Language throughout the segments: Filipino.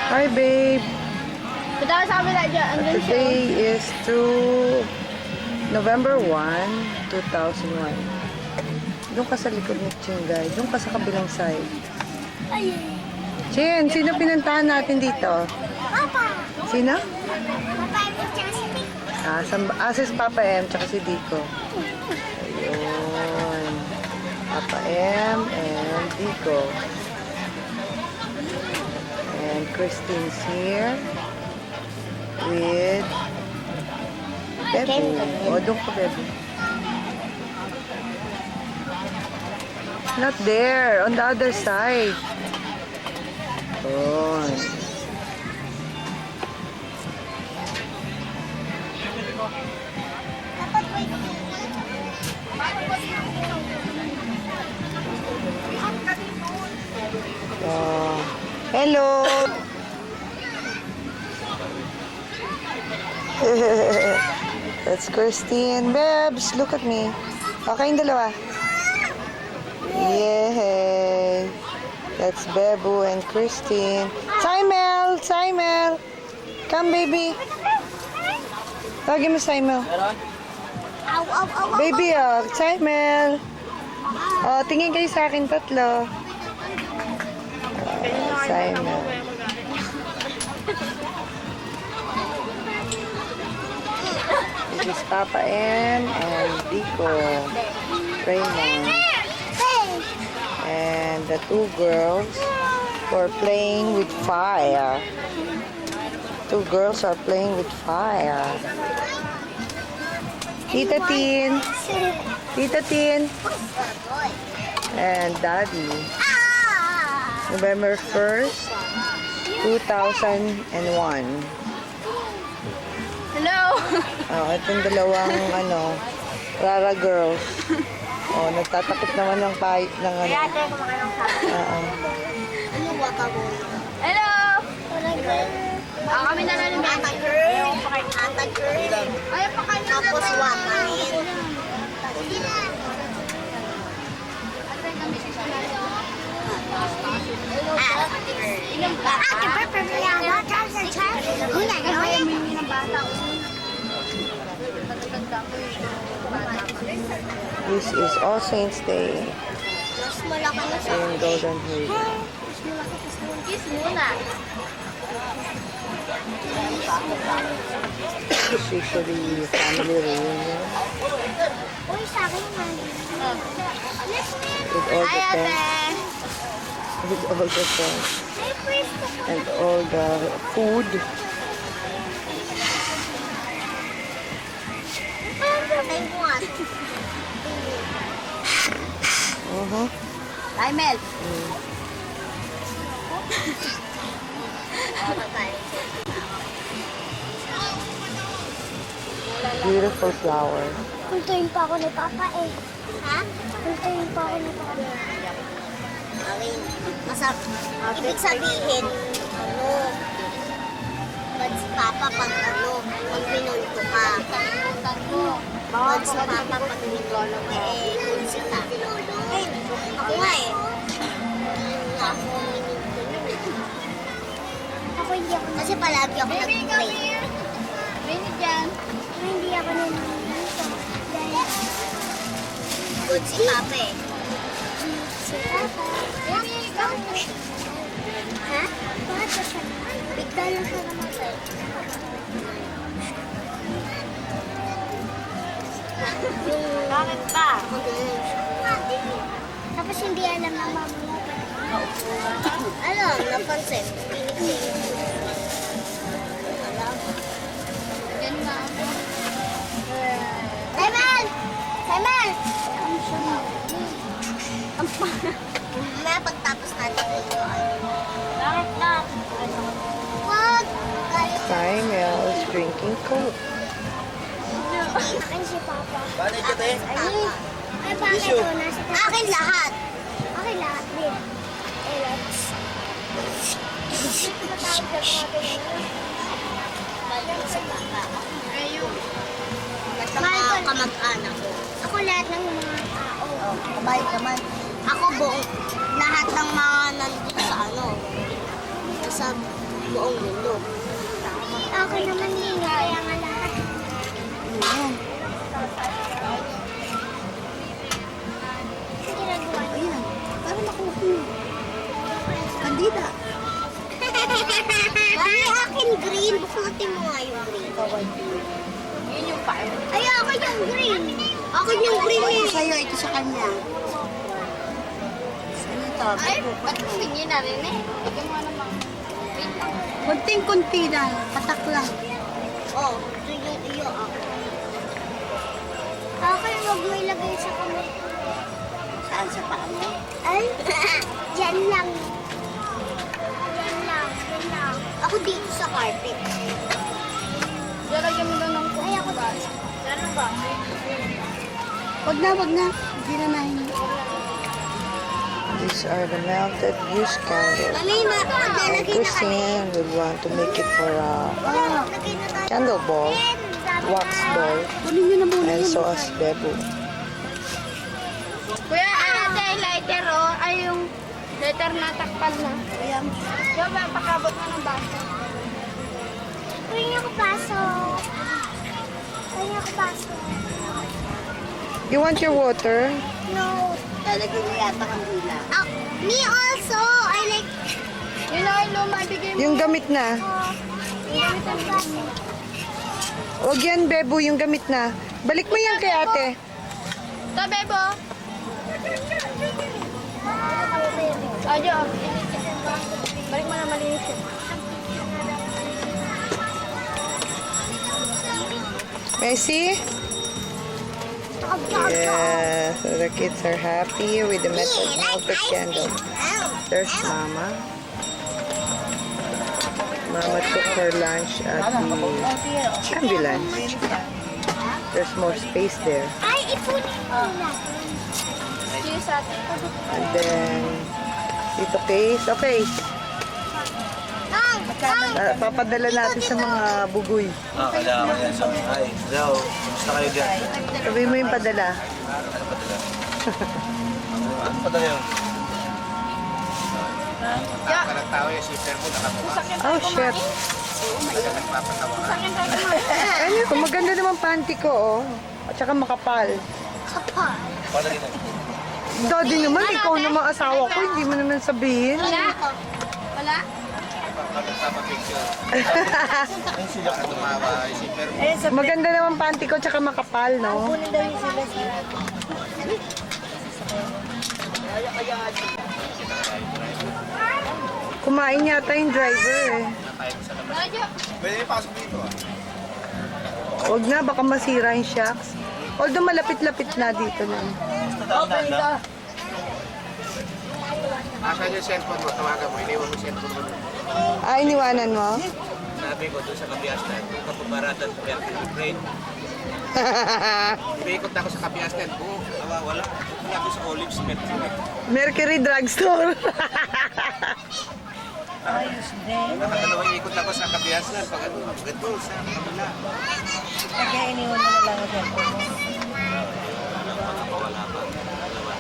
Hi, babe. Padala sa amin na dyan. Andun siya. Today is November 1, 2001. Doon ka sa likod ni Chin, guys. Doon ka sa kabilang side. Ay. Chin, sino pinuntahan natin dito? Papa. Sino? Papa, ito siya si Si Papa M, tsaka si Dico. Ayun. Papa M and Dico. And Christine's here with Bebe. O, doon ko, Bebe. Not there. On the other side. Doon. Hello! That's Christine. Babs, look at me. Okay yung dalawa. Yay! That's Bebu and Christine. Simel! Simel! Come, baby. Lagi mo, Simel. Aw, aw, aw, aw. Baby, Simel. Oh, tingin kayo sa akin tatlo. Simel. This is Papa M and Dico. Raymond. And the two girls were playing with fire. Two girls are playing with fire. Tita Tin. Tita Tin. And Daddy. November 1st, 2001. Hello. Oh, itong dalawang Rara girls. Oh, nagtatakip naman ng ng ano. Oo. Hello. Kami na lang yung Ata girl. Ata girl. Ay, pakain na. Tapos wakain. This is All Saints Day Mas malaki na siya. in Golden Haven. Kiss muna. It's usually family reunion Uy, sa akin naman. with all the friends, and all the food. Ay, Mel. Beautiful flowers. Puntuin pa ako ni Papa eh. Ha? Puntuin pa ako ni Papa. Okay. Masarap. Ibig sabihin, pag si Papa pag pag pinulto ka. Pag si Papa pag pinulto ka, kunsita. Ako nga eh. Ako hindi ako. Kasi palagi ako nag-play. Bini dyan. Hindi ako nandito. Good si Papa eh. Si Papa. Ha? Bakit ba siya? Bigla lang siya namatay. Bakit ba? Tapos hindi alam na mama mo. Alam, napansin. Yan nga. Simon! Simon! May pagtapos natin ito. Bakit na? Wag! Simel is drinking Coke. Akin si Papa. Bakit ka, te? Ay, bakit ito? Nasa akin lahat. Akin lahat din. Eh, let's. Mahal ko kamag-anak ko. Ako lahat ng mga tao. Kamay, kamay. Ako buong, lahat ng mga nandun sa ano, sa buong mundo. Ako naman din, kaya nga lahat. Ginagawa niya. Ayan, para makuha. Kandida. Mami, akin green. Bukutin mo nga yung green. Yun yung fire. Ay, ako yung green. Ako yung green Ito eh. sa'yo, ito sa kanya. Sa'yo ito. Ay, ba't hindi na rin eh? Bigyan mo naman. Wait lang. Kunting-kunti lang. Patak lang. Oh, iyo ako. Ako yung wag mo ilagay sa kamay. Saan sa paa mo? Ay, dyan lang. Dyan lang, dyan lang. Ako dito sa carpet. Lalagyan mo lang ng Ay, ako dito. Ano ba? Wag na, wag na. Hindi na nahin. These are the melted goose candles. Mami, And maglalagay na kami. Christine will want to make it for a Lagay na tayo. candle ball, wax ball, Kunin nyo na muna and yun. so as Bebo. Kuya, lighter oh. Ay, yung lighter na takpan na. Ayan. Yung pakabot mo ng baso. Kuya niyo ko pasok. Kuya niyo ko pasok. You want your water? No. Lalagyan niya yata kandila. Me also. I like... Yun na yung luma, ibigay mo. Yung gamit na. Yeah, ang baso. Huwag yan, Bebo, yung gamit na. Balik mo yan kay ate. Ito, Bebo. Adyo. Balik mo na malinis yun. Messi? Yeah, so the kids are happy with the melted candle. There's Mama. Mama took her lunch at the ambulance. There's more space there. Ay, ipunin mo na. Cheers ate. And then, dito case. Okay, papadala natin sa mga bugoy. Kailangan yan sa ay. Hello, gusto kayo dyan? Sabi mo yung padala. Ano padala? Ano padala yun? Oh, chef. Ano, maganda naman panty ko, oh. At saka makapal. Kapal. Paano rin? Daddy naman, ikaw naman asawa ko, hindi mo naman sabihin. Wala? Wala? Maganda naman panty ko, tsaka makapal, no? Kumain yata yung driver, eh. Adyo. Pwede pasok dito ah. Huwag na, baka masira yung shocks. Although malapit-lapit na dito lang. Asan yung cellphone mo? Tawagan mo. Iniwan mo yung cellphone mo. Ah, iniwanan mo? Sabi ko doon sa Kapiastan. Kung kapabaratan sa Fairfield Train. Iikot na ako sa Kapiastan. Oo, wala. Wala ako sa Olives Mercury. Mercury Drugstore. Nakadalawang ikot ako sa Kapiastan. Pag ano, ganito sa kabila. Kaya iniwan mo na lang ang cellphone mo. Wala pa. Dalawa.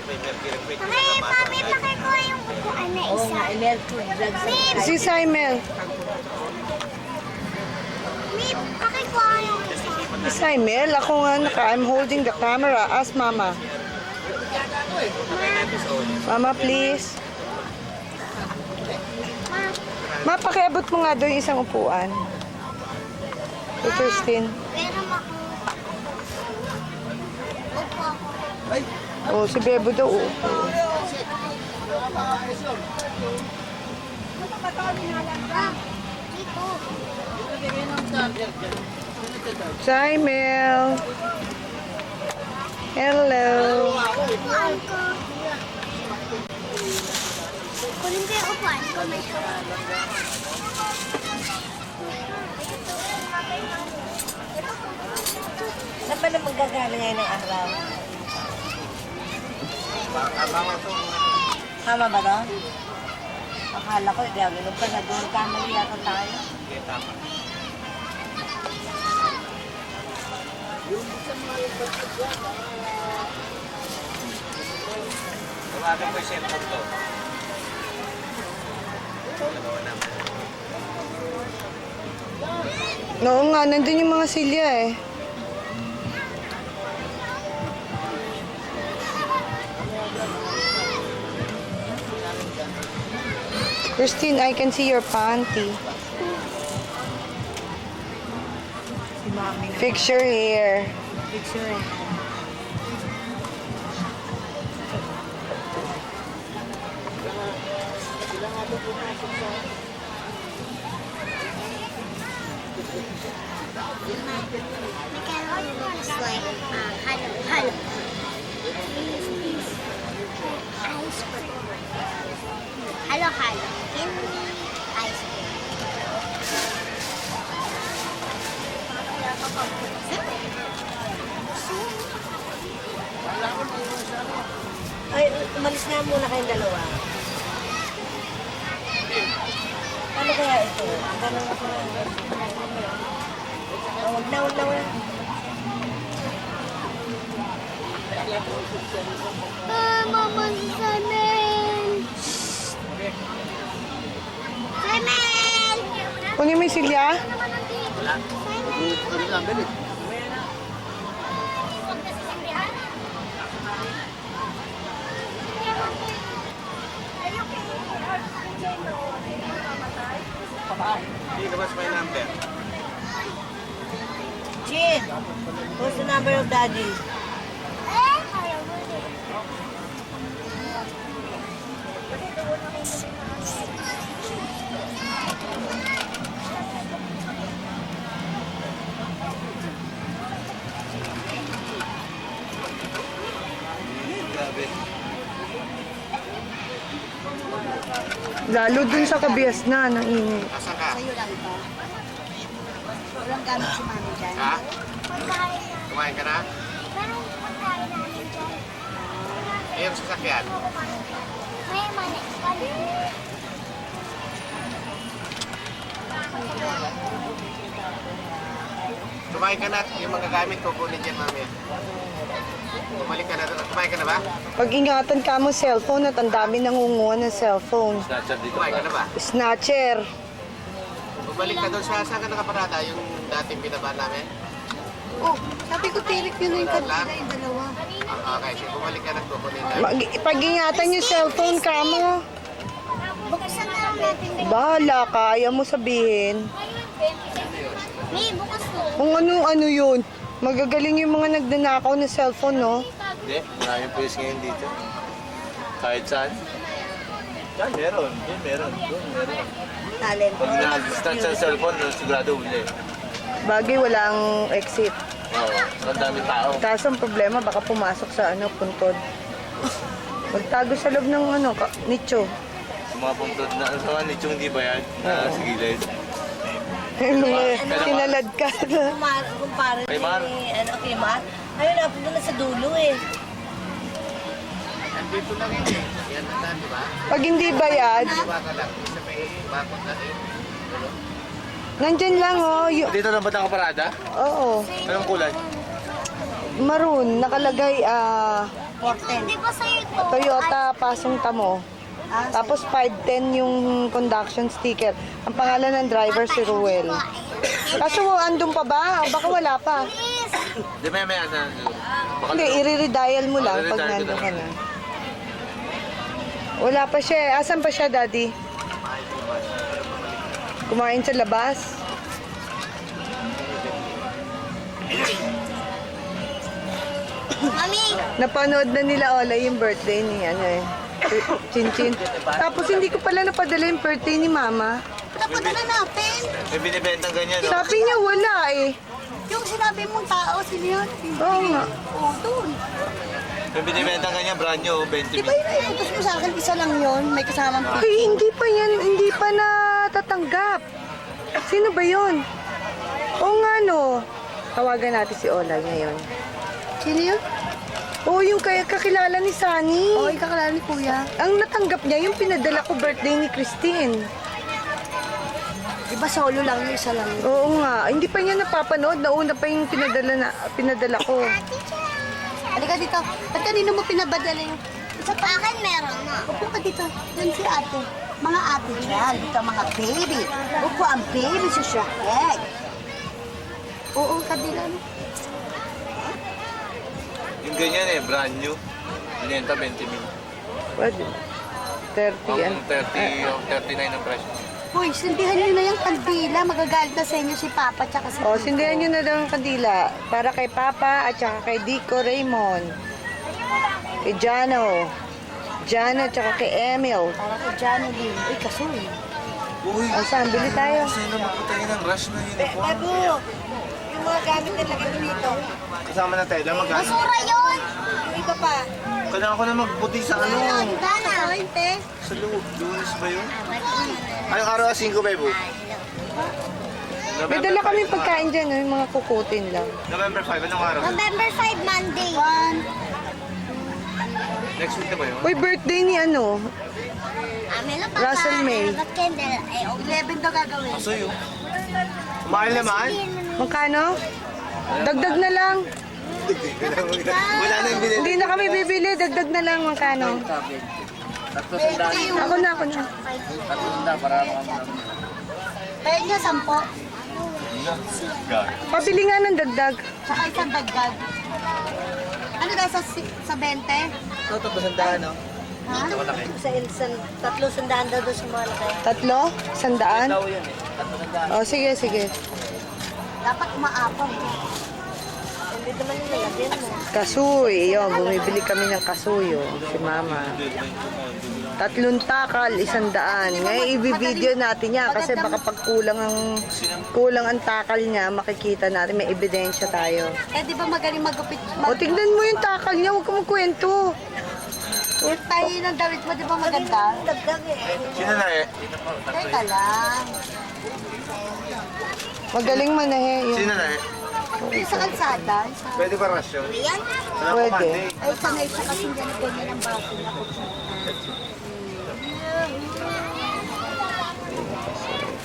May Mercury Train. Okay, papi, pakikuha yung upuan na Oo isa. nga, i-Mercury drugs. Si Simel. Mi, pakikuha yung isa. Si Simel, ako nga I'm holding the camera. Ask Mama. Mama, please. Ma, pakiabot mo nga doon yung isang upuan. To Christine. Pero ako. Upo ako. Oh, si Bebo daw uupo. Dito. Simel. Hello. Upuan ko. Kunin ko yung upuan ko. May Saan ba naman gagana ngayon ng araw? Tama ba doon? Akala ko, gagawin pa na doon. Kamali yata tayo. Tawagan ko yung cellphone ko. Oo nga, nandun yung mga silya eh. Christine, I can see your panty. Si Mami. Fix your hair. Picture eh. It's like, hello. Please. Ice cream. Hello. Give me ice cream. Ay, umalis na muna kayong dalawa. Ano kaya ito? Ganun ako na. Huwag na. Mama, Samuel! Samuel! Kunin mo yung silya? Hindi labas pa yung number. Chin! What's the number of daddy? Grabe. Lalo dun sa kabias na, ang init. Asan ka? Sa'yo lang ito. Walang gamit si Mami dyan. Ha? Kumain ka na? Ayun, sasakyan. May mani. Kumain ka na. Yung mga gamit ko, kunin dyan, mami. Bumalik ka na doon. Kumain ka na ba? Pag-ingatan ka mo cellphone at ang dami nangunguha ng cellphone. Kumain ka na ba? Snatcher. Bumalik ka doon sa saan ka nakaparada, yung dating binaba namin. Oh, sabi ko tirik yun yung kanina, yung dalawa. Okay, sige, bumalik ka na, kukunin na. Pag-ingatan yung cellphone ka mo. Buksan na lang natin. Bahala ka, ayaw mo sabihin. May bukas mo. Kung ano yun. Magagaling yung mga nagnanakaw ng cellphone, no? Hindi, maraming pulis ngayon dito. Kahit saan. Yan, meron. Doon meron. Doon meron. Talent. Pag na-distance sa cellphone, sigurado uli. Bagay, walang exit. Oo, ang daming tao. Tapos ang problema, baka pumasok sa puntod. Magtago sa loob ng nicho. Sa mga puntod na, sa mga nichong hindi ba yan? Na sa gilid. Yung mga sinalad ka. Kumpara Kay Mar. kay Mar. Ayun, napunta na sa dulo eh. Andito lang yun eh. Yan ang di ba? Pag hindi bayad, Diba ka lang. Isa pa yung bakot na yun. nandyan lang, oh. Dito lang ba nakaparada? Oo. Anong kulay? Maroon, nakalagay, Di ba sa'yo ito? Toyota Pasong Tamo. Tapos 510 yung conduction sticker. Ang pangalan ng driver si Ruel. Kaso andun pa ba? O baka wala pa. Di may na. Baka Hindi, i-redial mo lang pag i-redial ko nandun na. ka na. Wala pa siya. Asan pa siya, Daddy? Kumain sa labas? Mami! Napanood na nila Ola yung birthday ni Chinchin. Tapos hindi ko pala napadala yung birthday ni Mama. Napadala natin. May binibentang ganyan, no? Sabi niya wala eh. Yung sinabi mong tao, sino yun? Oo nga. Oo, doon. May binibentang ganyan, brand new, 20 Di ba yun yung utos mo sa akin? Isa lang yun. May kasamang Ay, hindi pa yan. Hindi pa natatanggap. Sino ba yun? Oo nga no. Tawagan natin si Ola ngayon. Sino yun? Oo, yung kakilala ni Sunny. Oo, kakilala ni Kuya. Ang natanggap niya, yung pinadala ko birthday ni Christine. Di ba solo lang yung isa lang? Oo nga, hindi pa niya napapanood. Nauna pa yung pinadala ko. Halika dito. Ba't kanino mo pinabadala yung... Sa akin meron na. Upo ka dito. Yan si ate. Mga ate dyan. Dito mga baby. Upo ang baby sa Shrek. Oo, kadila. Yung ganyan eh, brand new. Binenta 20 mil. Pwede. 30 Hanggang yan. 30 o 39 ang presyo. Hoy, sindihan nyo na yung kandila. Magagalit na sa inyo si Papa tsaka si O, sindihan nyo na daw ang kandila. Para kay Papa at saka kay Dico Raymond. Kay Jano. Jano at saka kay Emil. Para kay Johnny Lee. Uy, kasoy. Uy, O, saan? Bili tayo. kasi naman po tayo ng rush na uniform. Babu, yung mga gamit na lagay mo dito. Kasama na tela, magkano? Basura yun! Yung iba pa. Kailangan ko na magbuti sa ano. Gana. Sa Lunes ba yun? Anong araw ka 5 ba, Bu? May dala kami pagkain dyan, yung mga kukutin lang. November 5, anong araw? November 5, Monday. Next week na ba yun? Uy, birthday ni ano? Meron pa Russell ba? May. Meron ba candle? 11 daw gagawin. Aso yun. Mahal naman? Magkano? Dagdag na lang. Wala na yung binili. Hindi na kami bibili, dagdag na lang. Magkano? Ako na. Kaya niya 10. Pabili nga ng dagdag. Tsaka isang dagdag. Ano daw sa 20? Ito, sandaan, no? Ha? Sa 300 daw doon sa mga laki. 3? 100? yun eh. O, sige. Dapat umaapaw. Hindi naman yung nalagyan mo. Kasuy. Yun, bumibili kami ng kasuy. Oh, si Mama. 3 takal, 100. Ngayon, i-video natin yan kasi baka pag kulang ang takal niya, makikita natin, may ebidensya tayo. Eh, di ba magaling magupit? O, tignan mo yung takal niya, huwag ka magkwento. Yung tayo ng damit mo, di ba maganda? Dagdag eh. Sino na eh? Teka lang. Magaling manahe Sino yun. na eh? Yung sa kalsada. Pwede ba rush yun? Yan. Wala Pwede. pa Monday. Ay, sanay siya kasi hindi na ganyan ang baso niya.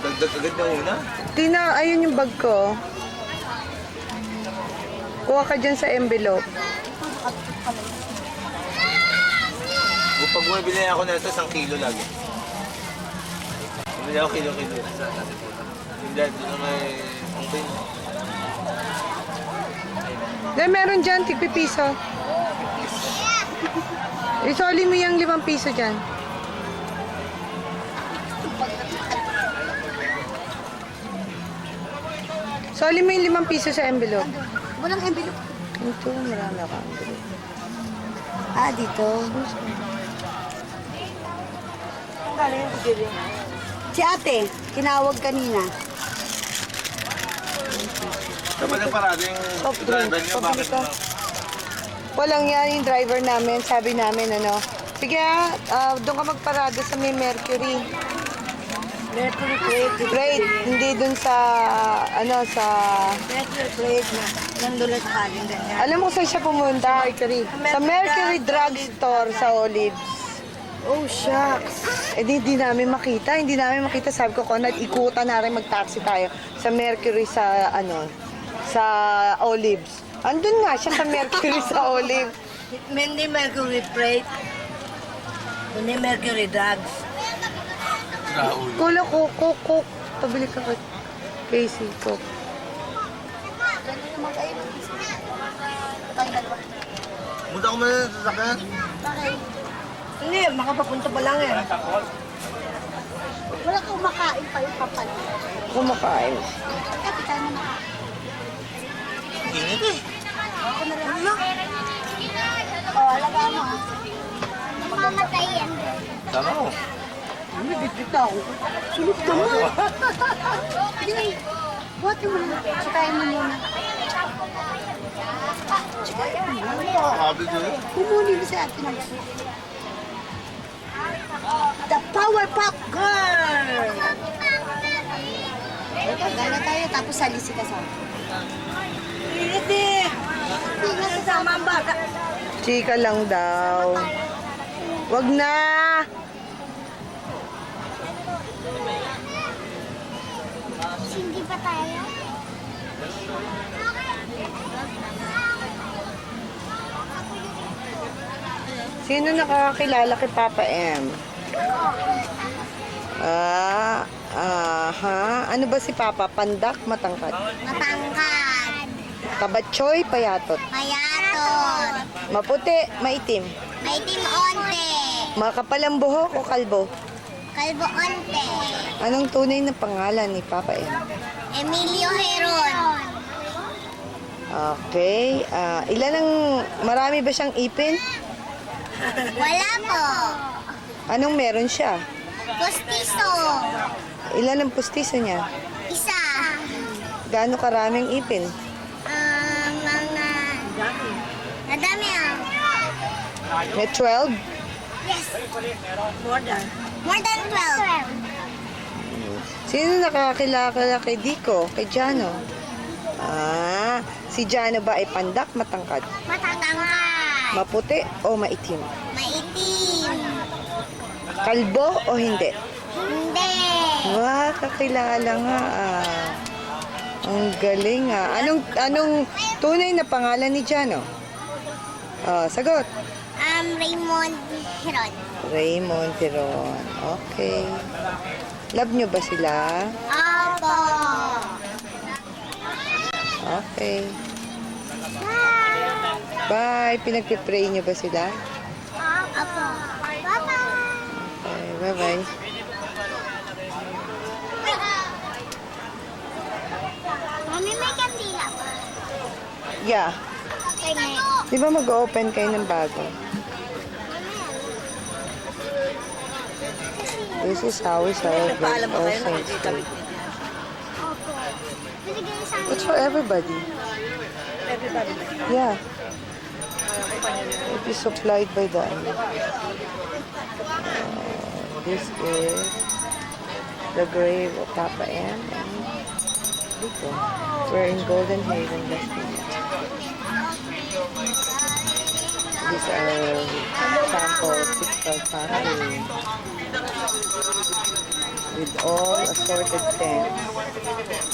Dagdag agad na una. Tina, ayun yung bag ko. Kuha ka dyan sa envelope. Pag bumibili ako na ito, 1 kilo lagi. Bumili ako kilo-kilo. Hindi, doon na may pangpin. Dahil meron dyan, tigpipiso. Isoli mo yung 5 piso dyan. Soli mo yung 5 piso sa envelope. Walang envelope. Ito, marami ako envelope. Ah, dito. Si ate, tinawag kanina. Dapat nagparado yung Soft drink. driver niyo. Pabili Bakit ka. Walang yan yung driver namin. Sabi namin, ano, sige doon ka magparada sa may Mercury. Mercury plate. Great, hindi dun sa, ano, sa... Mercury plate na. Nandun lang sa kanin ganyan. Alam mo saan siya pumunta? Sa Mercury Drug Store sa Olives. Oh, shucks. Eh, hindi namin makita. Hindi namin makita. Sabi ko, Conrad, ikutan na rin mag-taxi tayo sa Mercury sa, ano, sa Olives. Andun nga siya sa Mercury sa Olives. Hindi Mercury plate. Hindi Mercury drugs. Kula, Coke. Pabili ka kay Casey, Coke. Munta ko muna sa sasakyan. Hindi, makapapunta pa lang eh. Wala kang makain pa yung kapal. Kumakain. Kapitan mo na. Init eh. Ako na rin. Ano? Oh, alagaan mo ha. Mamatay yan. Tama mo. Hindi, bibigta ako. Sulit ka mo. Hindi. Buhat mo muna. Sikayin mo muna. Sikayin mo muna. Nakakabil ko yun. Kumuli mo sa atin ang gusto. The Powerpuff Girl! Gana tayo, tapos salisi ka sa akin. Hindi! Hindi nga kasama ang bata. Chika lang daw. Wag na! tayo? Sino nakakakilala kay Papa M? Ano ba si Papa? Pandak, matangkad? Matangkad. Tabatchoy, payatot. Mayatot. Maputi, maitim. Maitim onte. Makapal ang buhok o kalbo? Kalbo onte. Anong tunay na pangalan ni Papa M? Emilio Heron. Okay. Marami ba siyang ipin? Wala po. Anong meron siya? Pustiso. Ilan ang pustiso niya? Isa. Gaano karaming ipin? Mga... Nadami ah. May 12? Yes. More than. More than 12. Sino nakakilala kay Dico? Kay Jano? Si Jano ba ay pandak, matangkad? Matangkad. Maputi o maitim? Maitim. Kalbo o hindi? Hindi. Wow, kakilala nga ah. Ang galing ah. Anong tunay na pangalan ni Jano? Sagot. Raymond Heron. Raymond Tiron. Okay. Love nyo ba sila? Opo. Okay. Bye. Pinagpipray nyo ba sila? Opo. Bye-bye. Okay, bye-bye. Mami, may kandila pa. Yeah. Kaya. Di ba mag-open kayo ng bago? This is how we celebrate All Saints Day. Opo. Binigay sa akin. It's for everybody. Everybody. Yeah. It is supplied by the this is the grave of Papa M. And Dico. We're in Golden Haven, West Virginia. These are sample typical family with all assorted tents,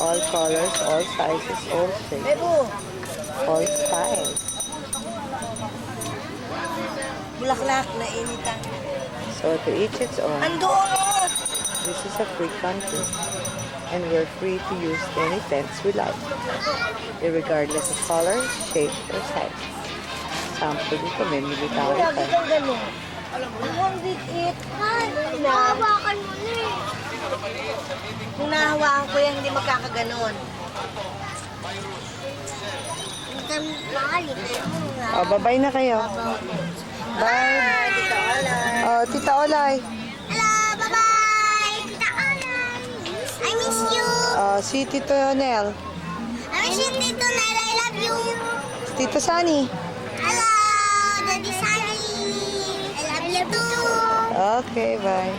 all colors, all sizes, all shapes, all styles. Bulaklak na initan. So to each its own. Andoon! This is a free country, and we're free to use any tents we like, regardless of color, shape, or size. Sample dito, may military Lagi pa. kang gano'n. You won't eat. Hawakan mo na eh. Kung nahawakan ko yan, hindi magkakaganon. Bye-bye na kayo. Bye. Tita Ala. Tita Olay. Hello, bye-bye. Tita Alay. I miss you. Si Tito Nel. I miss you, Tito Nel. I love you. Tito Sunny. Hello, Daddy Sunny. I love you too. Okay, bye.